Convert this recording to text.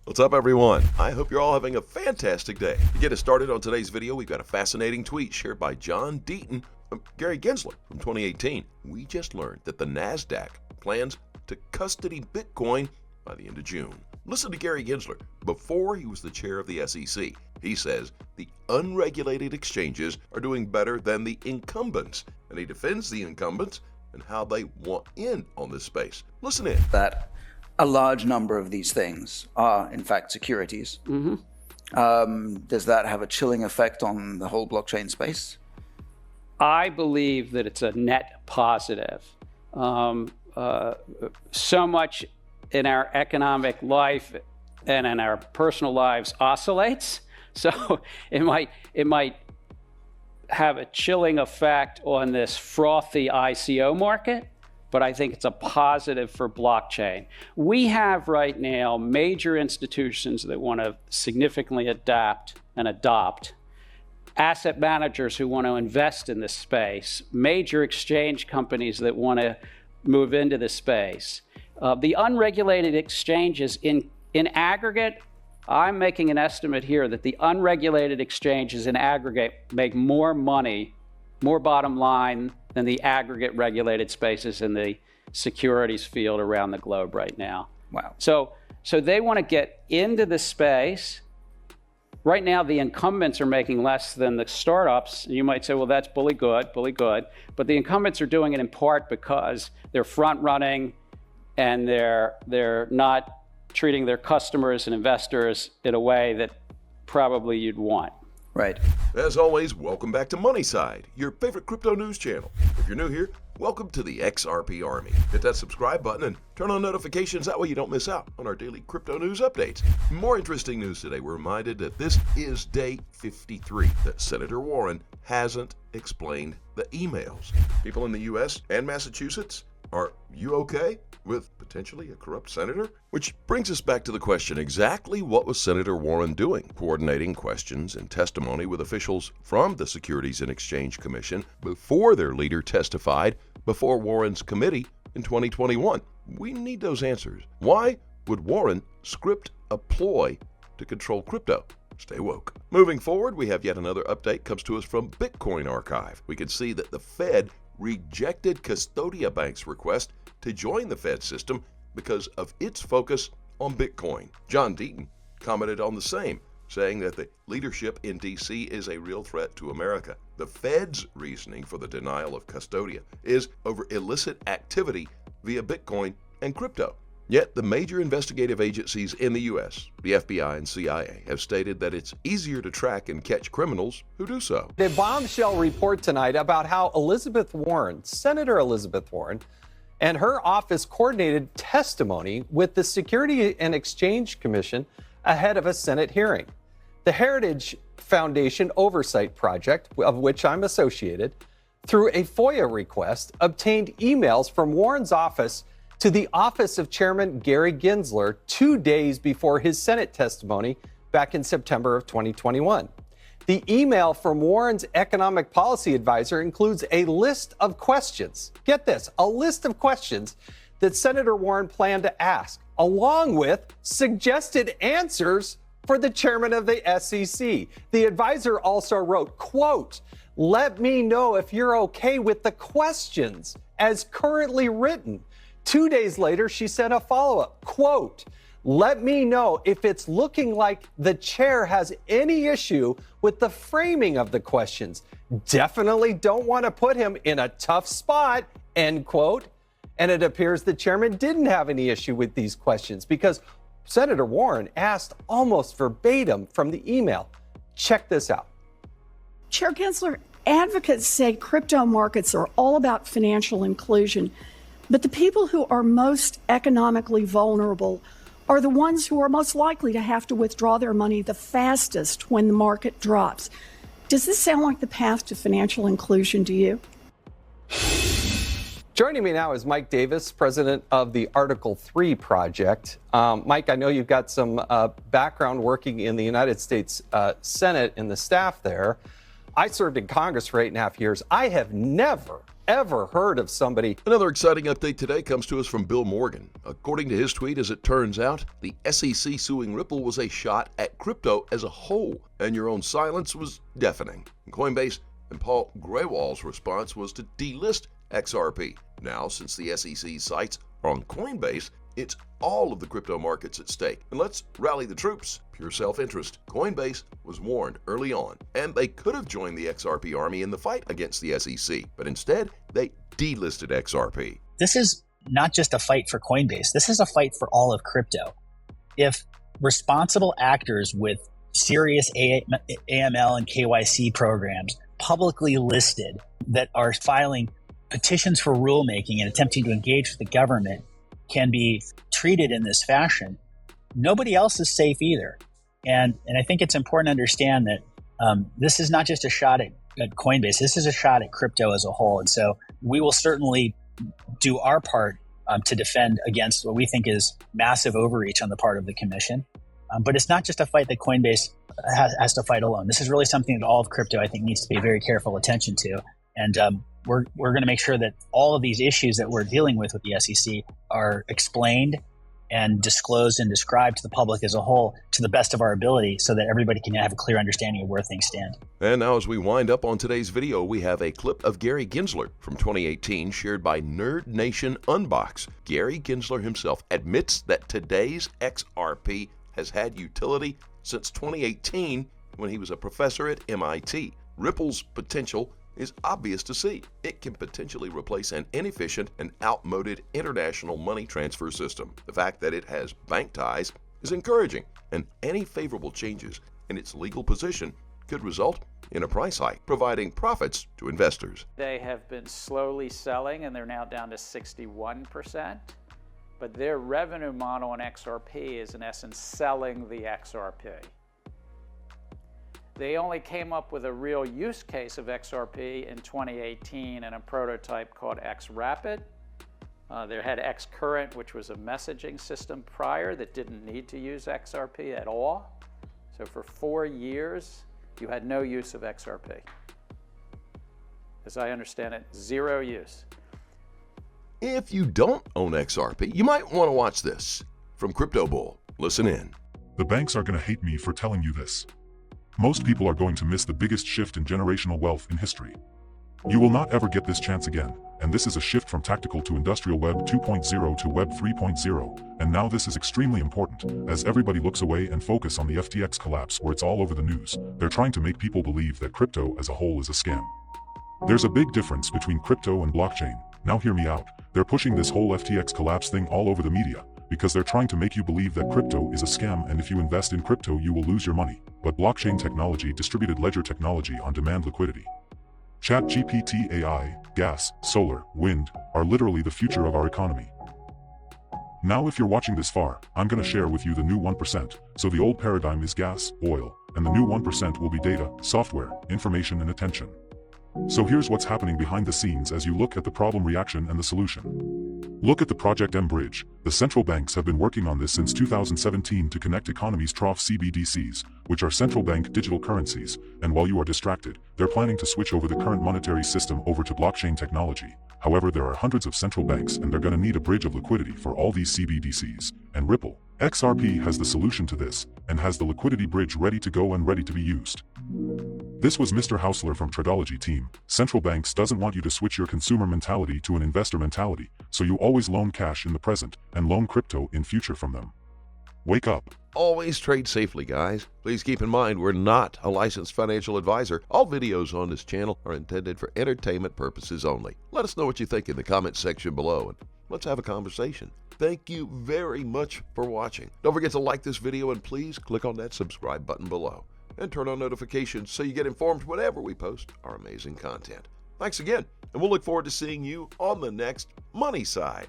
What's up, everyone? I hope you're all having a fantastic day. To get us started on today's video, we've got a fascinating tweet shared by John Deaton from Gary Gensler from 2018. We just learned that the NASDAQ plans to custody Bitcoin by the end of June. Listen to Gary Gensler before he was the chair of the SEC. He says the unregulated exchanges are doing better than the incumbents, and he defends the incumbents and how they want in on this space. Listen in. That a large number of these things are, in fact, securities. Does that have a chilling effect on the whole blockchain space? I believe that it's a net positive. So much in our economic life and in our personal lives oscillates. So it might have a chilling effect on this frothy ICO market, but I think it's a positive for blockchain. We have right now major institutions that want to significantly adapt and adopt, asset managers who want to invest in this space, major exchange companies that want to move into this space. The unregulated exchanges in aggregate, I'm making an estimate here that the unregulated exchanges in aggregate make more money, more bottom line than the aggregate regulated spaces in the securities field around the globe right now. Wow. So they want to get into the space. Right now, the incumbents are making less than the startups. You might say, well, that's bully good. But the incumbents are doing it in part because they're front running and they're not treating their customers and investors in a way that probably you'd want. Right. As always, welcome back to Money Side, your favorite crypto news channel. If you're new here, welcome to the XRP Army. Hit that subscribe button and turn on notifications. That way you don't miss out on our daily crypto news updates. More interesting news today. We're reminded that this is day 53, that Senator Warren hasn't explained the emails. People in the U.S. and Massachusetts, are you okay with potentially a corrupt senator? Which brings us back to the question, exactly what was Senator Warren doing? Coordinating questions and testimony with officials from the Securities and Exchange Commission before their leader testified before Warren's committee in 2021. We need those answers. Why would Warren script a ploy to control crypto? Stay woke. Moving forward, we have yet another update comes to us from Bitcoin Archive. We can see that the Fed rejected Custodia Bank's request to join the Fed system because of its focus on Bitcoin. John Deaton commented on the same, saying that the leadership in D.C. is a real threat to America. The Fed's reasoning for the denial of Custodia is over illicit activity via Bitcoin and crypto. Yet the major investigative agencies in the U.S., the FBI and CIA, have stated that it's easier to track and catch criminals who do so. A bombshell report tonight about how Elizabeth Warren, Senator Elizabeth Warren, and her office coordinated testimony with the Securities and Exchange Commission ahead of a Senate hearing. The Heritage Foundation Oversight Project, of which I'm associated, through a FOIA request, obtained emails from Warren's office to the office of Chairman Gary Gensler 2 days before his Senate testimony back in September of 2021. The email from Warren's economic policy advisor includes a list of questions. Get this, a list of questions that Senator Warren planned to ask, along with suggested answers for the chairman of the SEC. The advisor also wrote, quote, "Let me know if you're okay with the questions as currently written." 2 days later, she sent a follow-up, quote, "Let me know if it's looking like the chair has any issue with the framing of the questions. Definitely don't want to put him in a tough spot," end quote. And it appears the chairman didn't have any issue with these questions because Senator Warren asked almost verbatim from the email. Check this out. Chair Gensler, advocates say crypto markets are all about financial inclusion. But the people who are most economically vulnerable are the ones who are most likely to have to withdraw their money the fastest when the market drops. Does this sound like the path to financial inclusion to you? Joining me now is Mike Davis, president of the Article 3 Project. Mike, I know you've got some background working in the United States Senate in the staff there. I served in Congress for 8.5 years. I have never, ever heard of somebody. Another exciting update today comes to us from Bill Morgan. According to his tweet, as it turns out, the SEC suing Ripple was a shot at crypto as a whole, and your own silence was deafening. Coinbase and Paul Grewal's response was to delist XRP. Now, since the SEC's sights are on Coinbase, it's all of the crypto markets at stake. And let's rally the troops. Pure self-interest. Coinbase was warned early on, and they could have joined the XRP army in the fight against the SEC, but instead, they delisted XRP. This is not just a fight for Coinbase. This is a fight for all of crypto. If responsible actors with serious AML and KYC programs, publicly listed, that are filing petitions for rulemaking and attempting to engage with the government can be treated in this fashion, nobody else is safe either. And I think it's important to understand that this is not just a shot at Coinbase. This is a shot at crypto as a whole. And so we will certainly do our part to defend against what we think is massive overreach on the part of the commission. But it's not just a fight that Coinbase has to fight alone. This is really something that all of crypto, I think, needs to pay very careful attention to. And we're going to make sure that all of these issues that we're dealing with the SEC are explained and disclosed and described to the public as a whole to the best of our ability so that everybody can have a clear understanding of where things stand. And now as we wind up on today's video, we have a clip of Gary Gensler from 2018 shared by Nerd Nation Unbox. Gary Gensler himself admits that today's XRP has had utility since 2018 when he was a professor at MIT. Ripple's potential is obvious to see. It can potentially replace an inefficient and outmoded international money transfer system. The fact that it has bank ties is encouraging, and any favorable changes in its legal position could result in a price hike, providing profits to investors. They have been slowly selling, and they're now down to 61%. But their revenue model in XRP is, in essence, selling the XRP. They only came up with a real use case of XRP in 2018 in a prototype called XRapid. They had XCurrent, which was a messaging system prior that didn't need to use XRP at all. So for 4 years, you had no use of XRP. As I understand it, zero use. If you don't own XRP, you might want to watch this. From Crypto Bull, listen in. The banks are going to hate me for telling you this. Most people are going to miss the biggest shift in generational wealth in history. You will not ever get this chance again, and this is a shift from tactical to industrial Web 2.0 to Web 3.0, and now this is extremely important, as everybody looks away and focus on the FTX collapse where it's all over the news. They're trying to make people believe that crypto as a whole is a scam. There's a big difference between crypto and blockchain. Now hear me out. They're pushing this whole FTX collapse thing all over the media, because they're trying to make you believe that crypto is a scam, and if you invest in crypto you will lose your money. But blockchain technology, distributed ledger technology, on-demand liquidity, ChatGPT, AI, gas, solar, wind, are literally the future of our economy. Now if you're watching this far, I'm going to share with you the new 1%. So the old paradigm is gas, oil, and the new 1% will be data, software, information, and attention. So here's what's happening behind the scenes as you look at the problem, reaction, and the solution. Look at the Project M Bridge. The central banks have been working on this since 2017 to connect economies' trough CBDCs, which are central bank digital currencies, and while you are distracted, they're planning to switch over the current monetary system over to blockchain technology. However, there are hundreds of central banks and they're going to need a bridge of liquidity for all these CBDCs, and Ripple, XRP has the solution to this, and has the liquidity bridge ready to go and ready to be used. This was Mr. Hausler from Tradology team. Central banks doesn't want you to switch your consumer mentality to an investor mentality, so you always loan cash in the present and loan crypto in future from them. Wake up. Always trade safely, guys. Please keep in mind we're not a licensed financial advisor. All videos on this channel are intended for entertainment purposes only. Let us know what you think in the comments section below, and let's have a conversation. Thank you very much for watching. Don't forget to like this video, and please click on that subscribe button below and turn on notifications so you get informed whenever we post our amazing content. Thanks again, and we'll look forward to seeing you on the next Money Side.